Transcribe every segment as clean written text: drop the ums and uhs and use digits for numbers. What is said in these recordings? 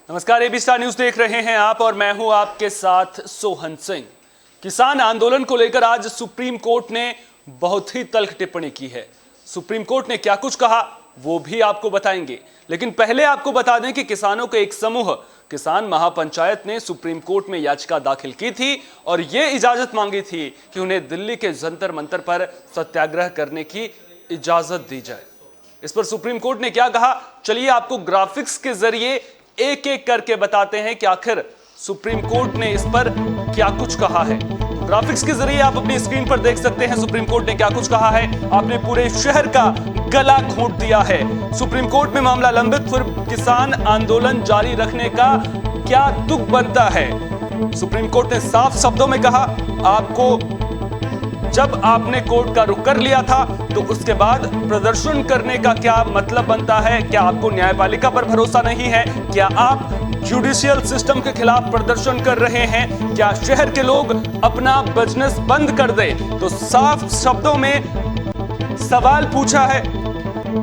नमस्कार, AB star news देख रहे हैं आप और मैं हूं आपके साथ सोहन सिंह। किसान आंदोलन को लेकर आज सुप्रीम कोर्ट ने बहुत ही तल्ख टिप्पणी की है। सुप्रीम कोर्ट ने क्या कुछ कहा वो भी आपको बताएंगे, लेकिन पहले आपको बता दें कि किसानों के एक समूह किसान महापंचायत ने सुप्रीम कोर्ट में याचिका दाखिल की थी और ये इजाजत मांगी थी कि उन्हें दिल्ली के जंतर मंतर पर सत्याग्रह करने की इजाजत दी जाए। इस पर सुप्रीम कोर्ट ने क्या कहा, चलिए आपको ग्राफिक्स के जरिए एक एक करके बताते हैं कि आखिर सुप्रीम कोर्ट ने इस पर क्या कुछ कहा है। ग्राफिक्स के जरिए आप अपनी स्क्रीन पर देख सकते हैं सुप्रीम कोर्ट ने क्या कुछ कहा है। आपने पूरे शहर का गला घोंट दिया है। सुप्रीम कोर्ट में मामला लंबित, फिर किसान आंदोलन जारी रखने का क्या तुक बनता है। सुप्रीम कोर्ट ने साफ शब्दों में कहा, आपको जब आपने कोर्ट का रुख कर लिया था तो उसके बाद प्रदर्शन करने का क्या मतलब बनता है। क्या आपको न्यायपालिका पर भरोसा नहीं है? क्या आप जुडिशियल सिस्टम के खिलाफ प्रदर्शन कर रहे हैं? क्या शहर के लोग अपना बिजनेस बंद कर दे? तो साफ शब्दों में सवाल पूछा है,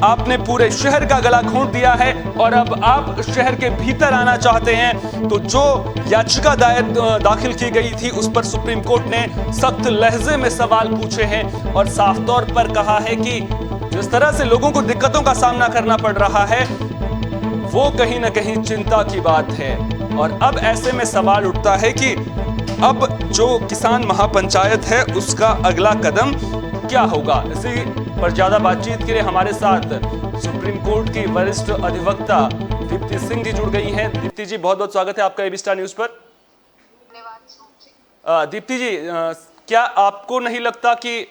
आपने पूरे शहर का गला घोंट दिया है और अब आप शहर के भीतर आना चाहते हैं। तो जो याचिका दाखिल की गई थी उस पर सुप्रीम कोर्ट ने सख्त लहजे में सवाल पूछे हैं और साफ तौर पर कहा है कि जिस तरह से लोगों को दिक्कतों का सामना करना पड़ रहा है वो कहीं ना कहीं चिंता की बात है। और अब ऐसे में सवाल उठता है कि अब जो किसान महापंचायत है उसका अगला कदम क्या होगा। इसी पर ज्यादा बातचीत के लिए हमारे साथ सुप्रीम कोर्ट की वरिष्ठ अधिवक्ता दीप्ति सिंह जी जुड़ गई हैं। दीप्ति जी, बहुत बहुत स्वागत है आपका एबी स्टार न्यूज पर। धन्यवाद। दीप्ति जी, क्या आपको नहीं लगता कि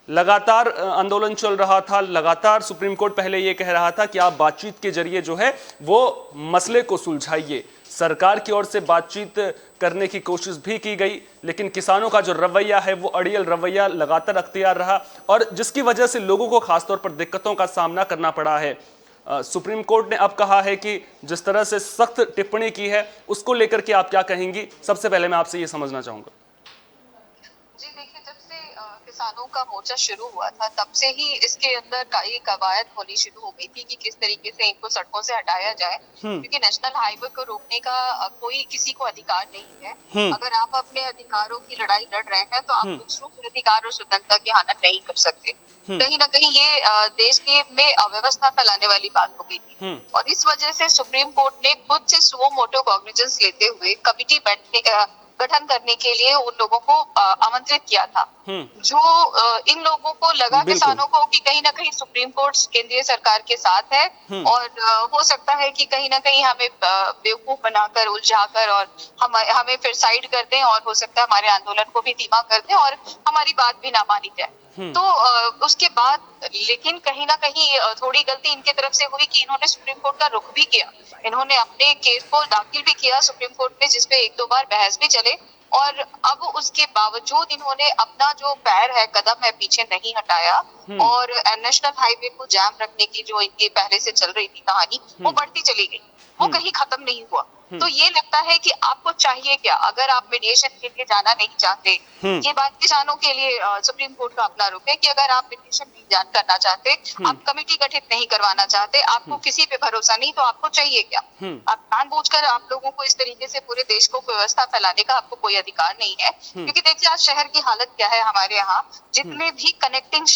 लगातार आंदोलन चल रहा था, लगातार सुप्रीम कोर्ट पहले ये कह रहा था कि आप बातचीत के जरिए जो है वो मसले को सुलझाइए। सरकार की ओर से बातचीत करने की कोशिश भी की गई, लेकिन किसानों का जो रवैया है वो अड़ियल रवैया लगातार अख्तियार रहा और जिसकी वजह से लोगों को खासतौर पर दिक्कतों का सामना करना पड़ा है। सुप्रीम कोर्ट ने अब कहा है कि जिस तरह से सख्त टिप्पणी की है उसको लेकर के आप क्या कहेंगी। सबसे पहले मैं आपसे ये समझना चाहूंगा। जी देखिए, जब से किसानों का मोर्चा शुरू हुआ था तब से ही इसके अंदर कई कवायद होनी शुरू हो गई थी कि किस तरीके से इनको सड़कों से हटाया जाए, क्योंकि नेशनल हाईवे को रोकने का कोई किसी को अधिकार नहीं है। अगर आप अपने अधिकारों की लड़ाई लड़ रहे हैं तो आप दूसरों के अधिकार और स्वतंत्रता की हनन नहीं कर सकते। कहीं ना कहीं ये देश के में अव्यवस्था फैलाने वाली बात हो गई थी और इस वजह से सुप्रीम कोर्ट ने खुद से सुओ मोटो कॉग्निजेंस लेते हुए कमिटी गठन करने के लिए उन लोगों को आमंत्रित किया था। जो इन लोगों को लगा किसानों को कि कहीं ना कहीं सुप्रीम कोर्ट केंद्रीय सरकार के साथ है और हो सकता है कि कहीं ना कहीं हमें बेवकूफ बनाकर उलझाकर और हमें फिर साइड कर दें और हो सकता है हमारे आंदोलन को भी धीमा कर दें और हमारी बात भी ना मानी जाए। तो उसके बाद लेकिन कहीं ना कहीं थोड़ी गलती इनके तरफ से हुई कि इन्होंने सुप्रीम कोर्ट का रुख भी किया। इन्होंने अपने केस को दाखिल भी किया सुप्रीम कोर्ट में, जिसपे एक दो बार बहस भी चले और अब उसके बावजूद इन्होंने अपना जो पैर है, कदम है, पीछे नहीं हटाया और नेशनल हाईवे को जाम रखने की जो इनकी पहले से चल रही थी कहानी वो बढ़ती चली गई, वो कहीं खत्म नहीं हुआ। तो ये लगता है कि आपको चाहिए क्या अगर आप मीडिएशन के लिए जाना नहीं चाहते। ये बात किसानों के लिए सुप्रीम कोर्ट का अपना रुख है कि अगर आप मीडिएशन नहीं करना चाहते, आप कमेटी गठित नहीं करवाना चाहते, आपको किसी पे भरोसा नहीं, तो आपको चाहिए क्या। आप जानबूझकर आप लोगों को इस तरीके से पूरे देश को व्यवस्था फैलाने का आपको कोई अधिकार नहीं है। क्योंकि देखिए आज शहर की हालत क्या है हमारे यहाँ, जितने भी कनेक्टिंग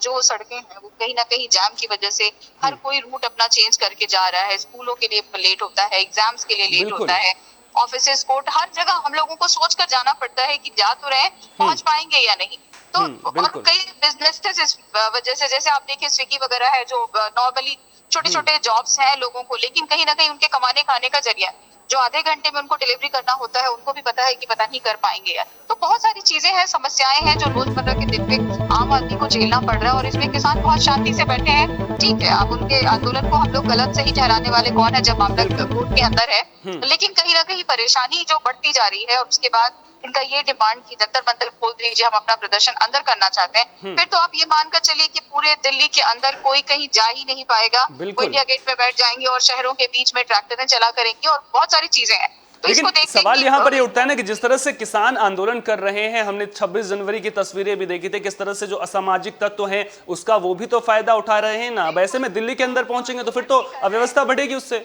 जो सड़कें हैं वो कहीं ना कहीं जाम की वजह से हर कोई रूट अपना चेंज करके जा रहा है। स्कूलों के लिए लेट होता है, एग्जाम्स के लिए लेट होता है, ऑफिसेस, कोर्ट, हर जगह हम लोगों को सोच कर जाना पड़ता है कि जा तो रहे, पहुंच पाएंगे या नहीं। तो और कई बिजनेसेस इस वजह से, जैसे आप देखिए स्विगी वगैरह है जो नॉर्मली छोटे छोटे जॉब्स हैं लोगों को, लेकिन कहीं ना कहीं उनके कमाने खाने का जरिया जो आधे घंटे में उनको डिलीवरी करना होता है उनको भी पता है कि पता नहीं कर पाएंगे यार। तो बहुत सारी चीजें हैं, समस्याएं हैं जो रोजमर्रा के दिन पे आम आदमी को झेलना पड़ रहा है और इसमें किसान बहुत शांति से बैठे हैं। ठीक है, अब उनके आंदोलन को हम लोग गलत सही ठहराने वाले कौन है जब मामला कोर्ट के अंदर है, लेकिन कहीं ना कहीं परेशानी जो बढ़ती जा रही है और उसके बाद इनका ये डिमांड की जंतर मंतर खोल दीजिए, हम अपना प्रदर्शन अंदर करना चाहते हैं, फिर तो आप ये मानकर चलिए कि पूरे दिल्ली के अंदर कोई कहीं जा ही नहीं पाएगा। वो इंडिया गेट में बैठ जाएंगे और शहरों के बीच में ट्रैक्टरें चला करेंगे और बहुत सारी चीजें हैं। तो लेकिन सवाल यहाँ पर ये उठता है ना कि जिस तरह से किसान आंदोलन कर रहे हैं, हमने 26 जनवरी की तस्वीरें भी देखी थी, किस तरह से जो असामाजिक तत्व हैं उसका वो भी तो फायदा उठा रहे हैं ना। अब ऐसे में दिल्ली के अंदर पहुंचेंगे तो फिर तो अव्यवस्था बढ़ेगी उससे।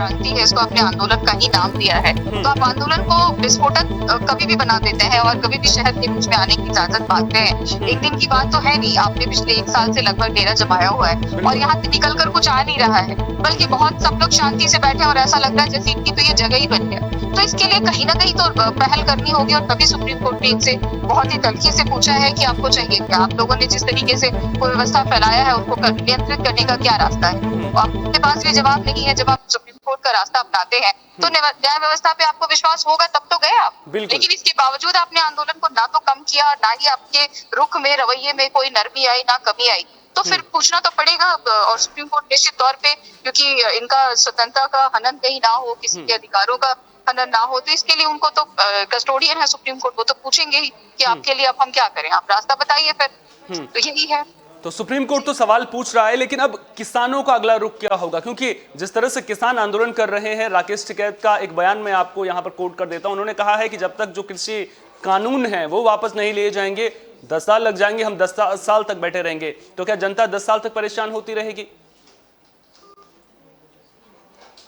क्रांति है, इसको अपने आंदोलन का ही नाम दिया है, तो आप आंदोलन को विस्फोटक कभी भी बना देते हैं और कभी भी शहर के बीच में आने की इजाजत मांगते हैं। एक दिन की बात तो है नहीं, आपने पिछले 1 साल से लगभग डेरा जमाया हुआ है और यहाँ से निकल कर कुछ आ नहीं रहा है, बल्कि बहुत सब लोग शांति से बैठे और ऐसा लग रहा है जैसे इनकी तो ये जगह ही बन गया। तो इसके लिए कहीं ना कहीं तो पहल करनी होगी और तभी सुप्रीम कोर्ट ने इनसे बहुत ही तल्खी से पूछा है कि आपको चाहिए क्या। आप लोगों ने जिस तरीके से व्यवस्था फैलाया है उसको नियंत्रित करने का क्या रास्ता है, आपके पास भी जवाब नहीं है। जब आप सुप्रीम कोर्ट का रास्ता अपनाते हैं तो न्याय व्यवस्था पे आपको विश्वास होगा, तब तो गए आप। लेकिन इसके बावजूद आपने आंदोलन को ना तो कम किया, ना ही आपके रुख में, रवैये में कोई नरमी आई, ना कमी आई, तो फिर पूछना तो पड़ेगा। और सुप्रीम कोर्ट निश्चित तौर पे, क्योंकि इनका स्वतंत्रता का हनन कहीं ना हो, किसी के अधिकारों का हनन ना हो, तो इसके लिए उनको तो कस्टोडियन है सुप्रीम कोर्ट, वो तो पूछेंगे ही कि आपके लिए अब हम क्या करें, आप रास्ता बताइए फिर। तो यही है। तो सुप्रीम कोर्ट तो सवाल पूछ रहा है, लेकिन अब किसानों का अगला रुख क्या होगा? क्योंकि जिस तरह से किसान आंदोलन कर रहे हैं, राकेश टिकैत का एक बयान मैं आपको यहां पर कोट कर देता हूं। उन्होंने कहा है कि जब तक जो कृषि कानून है वो वापस नहीं लिए जाएंगे, 10 साल लग जाएंगे, हम 10 साल तक बैठे रहेंगे। तो क्या जनता 10 साल तक परेशान होती रहेगी?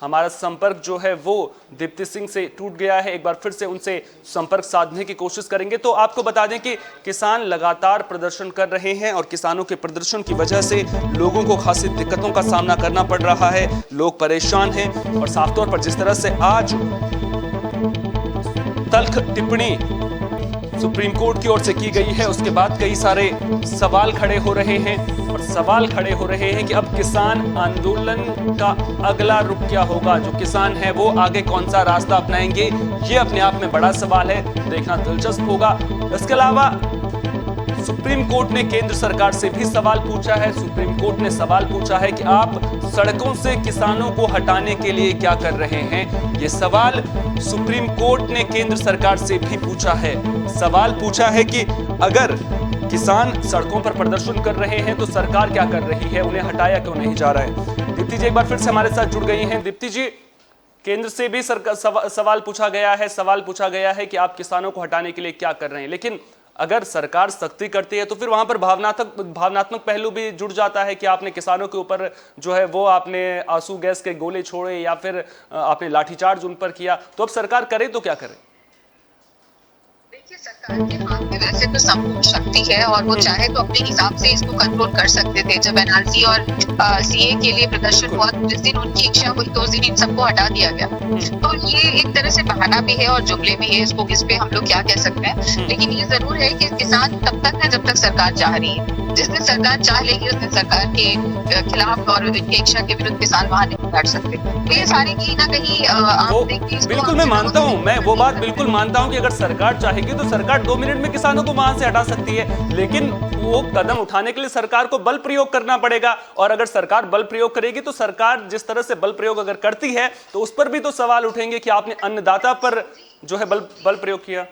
हमारा संपर्क जो है वो दीप्ति सिंह से टूट गया है, एक बार फिर से उनसे संपर्क साधने की कोशिश करेंगे। तो आपको बता दें कि किसान लगातार प्रदर्शन कर रहे हैं और किसानों के प्रदर्शन की वजह से लोगों को खासी दिक्कतों का सामना करना पड़ रहा है, लोग परेशान हैं। और साफ तौर पर जिस तरह से आज तल्ख टिप्पणी सुप्रीम कोर्ट की ओर से की गई है, उसके बाद कई सारे सवाल खड़े हो रहे हैं और सवाल खड़े हो रहे हैं कि अब किसान आंदोलन का अगला रुख क्या होगा। जो किसान है वो आगे कौन सा रास्ता अपनाएंगे, ये अपने आप में बड़ा सवाल है, देखना दिलचस्प होगा। इसके अलावा सुप्रीम कोर्ट ने केंद्र सरकार से भी सवाल पूछा है। सुप्रीम कोर्ट ने सवाल पूछा है कि आप सड़कों से किसानों को हटाने के लिए क्या कर रहे हैं। ये सवाल सुप्रीम कोर्ट ने केंद्र सरकार से भी पूछा है। सवाल पूछा है कि अगर किसान सड़कों पर प्रदर्शन कर रहे हैं तो सरकार क्या कर रही है, उन्हें हटाया क्यों नहीं जा रहा है। दीप्ति जी एक बार फिर से हमारे साथ जुड़ गई हैं। दीप्ति जी, केंद्र से भी सवाल पूछा गया है, सवाल पूछा गया है कि आप किसानों को हटाने के लिए क्या कर रहे हैं, लेकिन अगर सरकार सख्ती करती है तो फिर वहां पर भावनात्मक पहलू भी जुड़ जाता है कि आपने किसानों के ऊपर जो है वो आपने आंसू गैस के गोले छोड़े या फिर आपने लाठीचार्ज उन पर किया। तो अब सरकार करे तो क्या करे? देखिए, सरकार के हाथ में वैसे तो संपूर्ण शक्ति है और वो चाहे तो अपने हिसाब से इसको कंट्रोल कर सकते थे। जब एनआरसी और सीए के लिए प्रदर्शन हुआ, जिस दिन उनकी इच्छा हुई तो उस दिन इन सबको हटा दिया गया। तो ये एक तरह से बहाना भी है और जुमले भी है, इसको इस पे हम लोग क्या कह सकते हैं। लेकिन ये जरूर है कि किसान तब तक है जब तक सरकार चाह रही है। जिस दिन सरकार चाह लेगी उस दिन सरकार के खिलाफ और उनकी इच्छा के विरुद्ध किसान वहां नहीं बैठ सकते। तो ये सारे कहीं ना कहीं बिल्कुल मैं मानता हूँ, मैं वो बात बिल्कुल मानता हूँ कि अगर सरकार चाहेगी तो सरकार 2 मिनट में किसानों को वहां से हटा सकती है, लेकिन वो कदम उठाने के लिए सरकार को बल प्रयोग करना पड़ेगा। और अगर सरकार बल प्रयोग करेगी तो सरकार जिस तरह से बल प्रयोग अगर करती है तो उस पर भी तो सवाल उठेंगे कि आपने अन्नदाता पर जो है बल प्रयोग किया।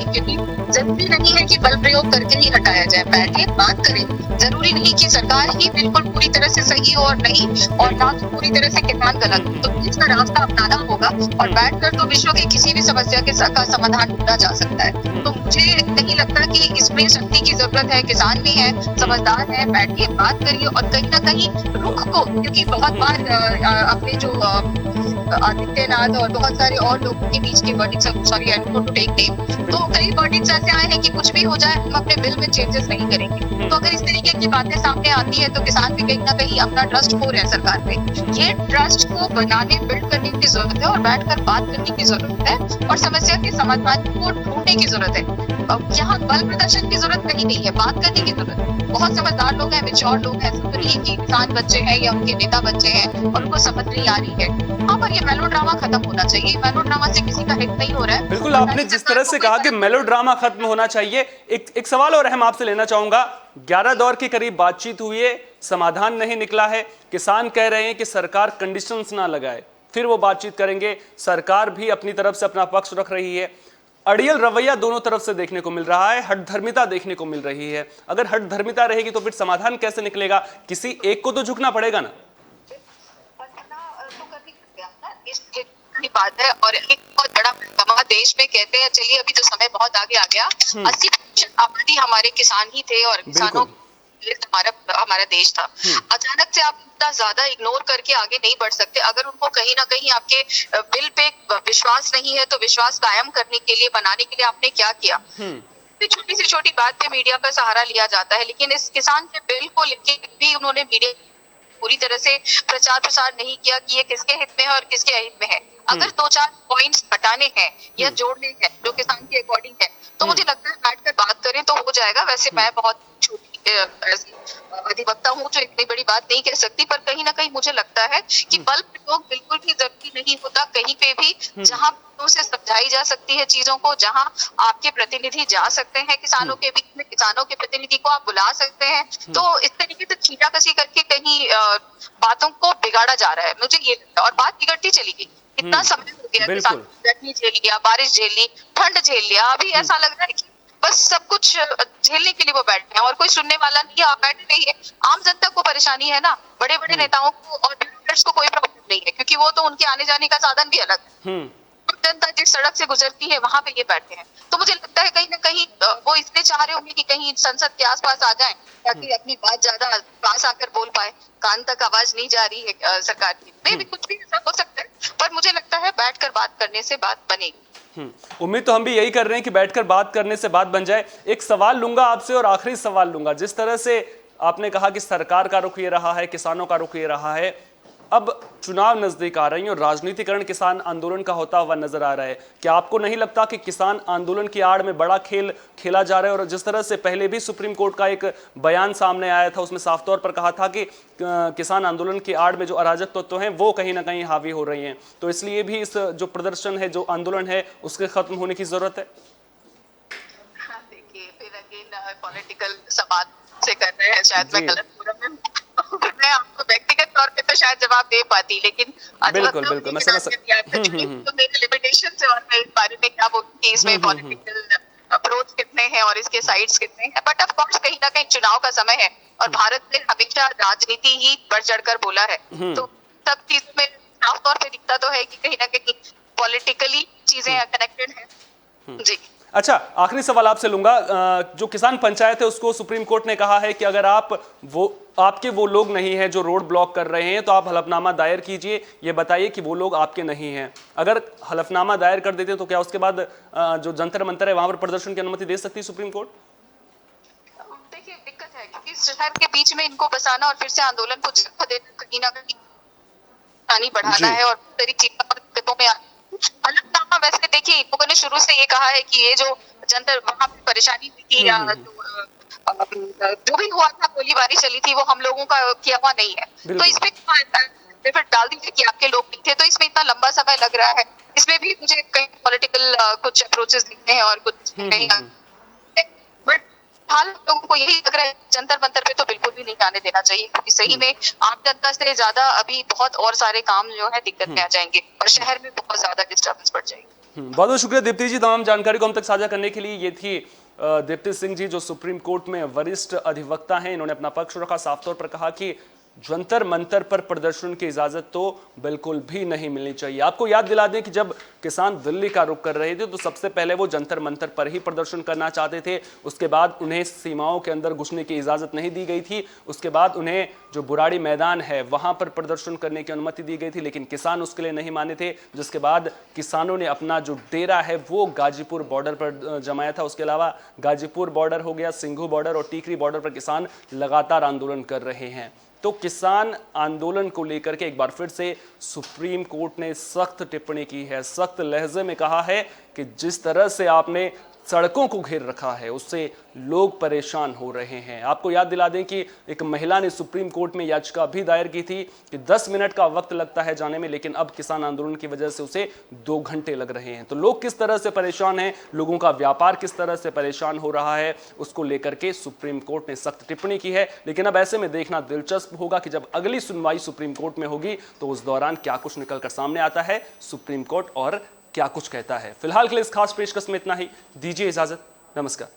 क्योंकि जरूरी नहीं है कि बल प्रयोग करके ही हटाया जाए, बैठे बात करें। जरूरी नहीं कि सरकार ही बिल्कुल पूरी तरह से सही हो और नहीं, और ना तो पूरी तरह से किसान गलत हो। तो इसका रास्ता अपनाना होगा और बैठकर तो विश्व की किसी भी समस्या का समाधान ढूंढा जा सकता है। तो मुझे नहीं लगता कि इसमें शक्ति की जरूरत है। किसान भी है, समझदार है, बैठिए बात करिए और कहीं ना कहीं रुख को, क्योंकि बहुत बार अपने जो आदित्यनाथ और बहुत सारे और लोगों के बीच के verdicts, sorry I don't to take name, तो कई वर्डिक्स ऐसे आए हैं कि कुछ भी हो जाए हम अपने बिल में चेंजेस नहीं करेंगे। तो अगर इस तरीके की बातें सामने आती है तो किसान भी कहीं ना कहीं अपना ट्रस्ट खो रहे हैं सरकार पे। ये ट्रस्ट को बनाने, बिल्ड करने की जरूरत है और बैठकर बात करने की जरूरत है और समस्या के समाधान को ढूंढने की जरूरत है। यहाँ बल प्रदर्शन की जरूरत कहीं नहीं है, बात करने की जरूरत है। बहुत समझदार लोग हैं, मेच्योर लोग हैं, ऐसा नहीं कि किसान बच्चे हैं या उनके नेता बच्चे हैं और उनको समझ नहीं आ रही है। हाँ, पर ये मेलोड्रामा खत्म होना चाहिए। मेलोड्रामा से किसी का हित नहीं हो रहा है। बिल्कुल, आपने जिस तरह से कहा कि मेलोड्रामा खत्म होना चाहिए, एक सवाल और हम आपसे लेना चाहूंगा। 11 दौर के करीब बातचीत हुई है, समाधान नहीं निकला है। किसान कह रहे हैं कि सरकार कंडीशंस ना लगाए, फिर वो बातचीत करेंगे। सरकार भी अपनी तरफ से अपना पक्ष रख रही है। अड़ियल रवैया दोनों तरफ से देखने को मिल रहा है, हठधर्मिता देखने को मिल रही है। अगर हठधर्मिता रहेगी तो फिर समाधान कैसे निकलेगा? किसी एक को तो झुकना पड़ेगा ना। बात है और एक बहुत बड़ा हमारे देश में कहते हैं, चलिए अभी तो समय बहुत आगे आ गया, 80% आबादी हमारे किसान ही थे और किसानों हमारा हमारा देश था। अचानक से आप इतना ज्यादा इग्नोर करके आगे नहीं बढ़ सकते। अगर उनको कहीं ना कहीं आपके बिल पे विश्वास नहीं है तो विश्वास कायम करने के लिए, बनाने के लिए आपने क्या किया? छोटी से छोटी बात पे मीडिया का सहारा लिया जाता है, लेकिन इस किसान के बिल को लेके भी उन्होंने मीडिया पूरी तरह से प्रचार प्रसार नहीं किया कि ये किसके हित में है और किसके अहित में है। अगर 2-4 पॉइंट्स हटाने हैं या जोड़ने हैं जो किसान के अकॉर्डिंग है, तो मुझे लगता है बैठकर बात करें तो हो जाएगा। वैसे मैं बहुत छोटी ऐसी अधिवक्ता हूँ जो इतनी बड़ी बात नहीं कह सकती, पर कहीं ना कहीं मुझे लगता है कि बल प्रयोग बिल्कुल भी जरूरी नहीं होता। कहीं पे भी जहाँ से समझाई जा सकती है चीजों को, जहाँ आपके प्रतिनिधि जा सकते हैं किसानों के बीच में, किसानों के प्रतिनिधि को आप बुला सकते हैं, तो इस तरीके से छींटाकसी करके कहीं बातों को बिगाड़ा जा रहा है, मुझे ये लगता है। और बात बिगड़ती चली गई। इतना समय हो गया, किसान गर्मी झेल लिया, बारिश झेल ली, ठंड झेल लिया, अभी ऐसा लग रहा है कि बस सब कुछ झेलने के लिए वो बैठे हैं और कोई सुनने वाला नहीं है, बैठे नहीं है। आम जनता को परेशानी है ना, बड़े बड़े नेताओं को और ब्यूरोक्रेट्स को कोई प्रॉब्लम नहीं है, क्योंकि वो तो उनके आने जाने का साधन भी अलग है। जनता जिस सड़क से गुजरती है वहां पे ये बैठे हैं। तो मुझे लगता है कहीं ना कहीं वो इसलिए चाह रहे होंगे कि कहीं संसद के आसपास आ जाएं, ताकि अपनी बात ज्यादा पास आकर बोल पाए। कान तक आवाज नहीं जा रही है सरकार की, में भी कुछ भी ऐसा हो सकता है, पर मुझे लगता है बैठकर बात करने से बात बनेगी। उम्मीद तो हम भी यही कर रहे हैं कि बैठकर बात करने से बात बन जाए। एक सवाल लूंगा आपसे और आखिरी सवाल लूंगा। जिस तरह से आपने कहा कि सरकार का रुख ये रहा है, किसानों का रुख ये रहा है, अब चुनाव नजदीक आ रही है और राजनीतिकरण किसान आंदोलन का होता हुआ नजर आ रहा है। क्या आपको नहीं लगता कि किसान आंदोलन की आड़ में बड़ा खेल खेला जा रहा है? और जिस तरह से पहले भी सुप्रीम कोर्ट का एक बयान सामने आया था, उसमें साफ तौर पर कहा था कि किसान आंदोलन की आड़ में जो अराजक तत्व हैं वो कहीं ना कहीं हावी हो रही हैं, तो इसलिए भी इस जो प्रदर्शन है, जो आंदोलन है, उसके खत्म होने की जरूरत है। देखिए, फिर अगेन पॉलिटिकल सवाल से कर रहे हैं, शायद मैं गलत फोरम में मैं आपको व्यक्तिगत तौर पे तो शायद जवाब दे पाती, लेकिन बिल्कुल बिल्कुल मैं समझ तो मेरे लिमिटेशन है और मैं इस बारे में क्या बोलूं कि इसमें पॉलिटिकल अप्रोच कितने हैं और इसके साइड्स कितने हैं। बट ऑफ कोर्स कहीं ना कहीं चुनाव का समय है और भारत ने हमेशा राजनीति ही बढ़ चढ़कर बोला है, तो सब चीजों में साफ तौर पे दिखता तो है कि कहीं ना कहीं पॉलिटिकली चीजें कनेक्टेड हैं। जी अच्छा, आखिरी सवाल आपसे लूंगा। जो किसान पंचायत है उसको सुप्रीम कोर्ट ने कहा है कि अगर आपके वो लोग नहीं हैं जो रोड ब्लॉक कर रहे हैं तो आप हलफनामा दायर कीजिए। ये बताइए कि वो लोग आपके नहीं हैं। अगर हलफनामा दायर कर देते हैं तो क्या उसके बाद जो जंतर मंतर है वहां पर प्रदर्शन की अनुमति दे सकती है सुप्रीम कोर्ट? देखिए, दिक्कत है क्योंकि शहर के बीच में इनको बसाना और फिर से आंदोलन को जगह देना कहीं ना कहीं बढ़ाना है और सारी दिक्कतों में हलफनामा। वैसे देखिए, इन लोगों ने शुरू से ये कहा है कि ये जो जनता वहां पे परेशानी हुई थी या जो भी हुआ था, गोलीबारी चली थी, वो हम लोगों का किया हुआ नहीं है, तो इसमें फिर डाल दीजिए कि आपके लोग नहीं थे, तो इसमें इतना लंबा समय लग रहा है। इसमें भी मुझे कहीं पॉलिटिकल कुछ अप्रोचेस दिखते हैं और कुछ नहीं, बट हाल लोगों को यही लग रहा है जंतर मंतर पे तो बिल्कुल भी नहीं आने देना चाहिए, क्योंकि सही में आम जनता से ज्यादा अभी बहुत और सारे काम जो है दिक्कत में आ जाएंगे और शहर में बहुत ज्यादा डिस्टर्बेंस बढ़ जाएगी। बहुत बहुत शुक्रिया दीप्ति जी, तमाम जानकारी को हम तक साझा करने के लिए। ये थी दीप्ति सिंह जी, जो सुप्रीम कोर्ट में वरिष्ठ अधिवक्ता हैं। इन्होंने अपना पक्ष रखा, साफ तौर पर कहा कि जंतर मंतर पर प्रदर्शन की इजाजत तो बिल्कुल भी नहीं मिलनी चाहिए। आपको याद दिला दें कि जब किसान दिल्ली का रुख कर रहे थे तो सबसे पहले वो जंतर मंतर पर ही प्रदर्शन करना चाहते थे। उसके बाद उन्हें सीमाओं के अंदर घुसने की इजाजत नहीं दी गई थी। उसके बाद उन्हें जो बुराड़ी मैदान है वहां पर प्रदर्शन करने की अनुमति दी गई थी, लेकिन किसान उसके लिए नहीं माने थे। जिसके बाद किसानों ने अपना जो डेरा है वो गाजीपुर बॉर्डर पर जमाया था। उसके अलावा गाजीपुर बॉर्डर हो गया, सिंघू बॉर्डर और टीकरी बॉर्डर पर किसान लगातार आंदोलन कर रहे हैं। तो किसान आंदोलन को लेकर के एक बार फिर से सुप्रीम कोर्ट ने सख्त टिप्पणी की है, सख्त लहजे में कहा है कि जिस तरह से आपने सड़कों को घेर रखा है उससे लोग परेशान हो रहे हैं। आपको याद दिला दें कि एक महिला ने सुप्रीम कोर्ट में याचिका भी दायर की थी कि 10 मिनट का वक्त लगता है जाने में, लेकिन अब किसान आंदोलन की वजह से उसे 2 घंटे लग रहे हैं। तो लोग किस तरह से परेशान हैं, लोगों का व्यापार किस तरह से परेशान हो रहा है, उसको लेकर के सुप्रीम कोर्ट ने सख्त टिप्पणी की है। लेकिन अब ऐसे में देखना दिलचस्प होगा कि जब अगली सुनवाई सुप्रीम कोर्ट में होगी तो उस दौरान क्या कुछ निकलकर सामने आता है सुप्रीम कोर्ट और क्या कुछ कहता है। फिलहाल के लिए इस खास पेशकश में इतना ही। दीजिए इजाजत, नमस्कार।